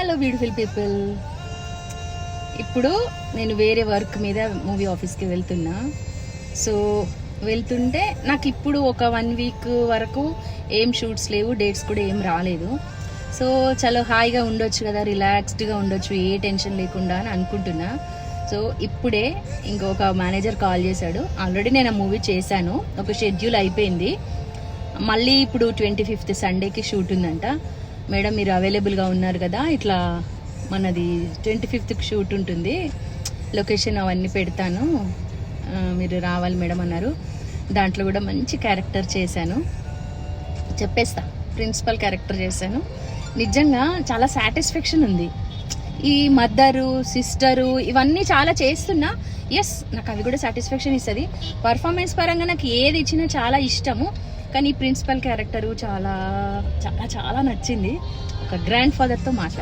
Hello beautiful people. ఇప్పుడు నేను వేరే వర్క్ మీద మూవీ ఆఫీస్కి వెళ్తున్నా. సో వెళ్తుంటే నాకు ఇప్పుడు ఒక 1 వీక్ వరకు ఏం షూట్స్ లేవు, డేట్స్ కూడా ఏం రాలేదు. సో చాలా హాయిగా ఉండొచ్చు కదా, రిలాక్స్డ్గా ఉండొచ్చు, ఏ టెన్షన్ లేకుండా అని అనుకుంటున్నా. సో ఇప్పుడే ఇంకొక మేనేజర్ కాల్ చేశాడు. ఆల్రెడీ నేను ఆ మూవీ చేశాను, ఒక షెడ్యూల్ అయిపోయింది. మళ్ళీ ఇప్పుడు 25th సండేకి షూట్ ఉందంట. మేడం మీరు అవైలబుల్గా ఉన్నారు కదా, ఇట్లా మనది 25th షూట్ ఉంటుంది, లొకేషన్ అవన్నీ పెడతాను, మీరు రావాలి మేడం అన్నారు. దాంట్లో కూడా మంచి క్యారెక్టర్ చేశాను, చెప్పేస్తా. ప్రిన్సిపల్ క్యారెక్టర్ చేశాను. నిజంగా చాలా సాటిస్ఫాక్షన్ ఉంది. ఈ మదరు, సిస్టరు ఇవన్నీ చాలా చేస్తున్నా. ఎస్, నాకు అవి కూడా సాటిస్ఫాక్షన్ ఇస్తుంది. పర్ఫార్మెన్స్ పరంగా నాకు ఏది ఇచ్చినా చాలా ఇష్టము. కానీ ఈ ప్రిన్సిపల్ క్యారెక్టరు చాలా చాలా చాలా నచ్చింది. ఒక గ్రాండ్ ఫాదర్తో మాట్లాడారు.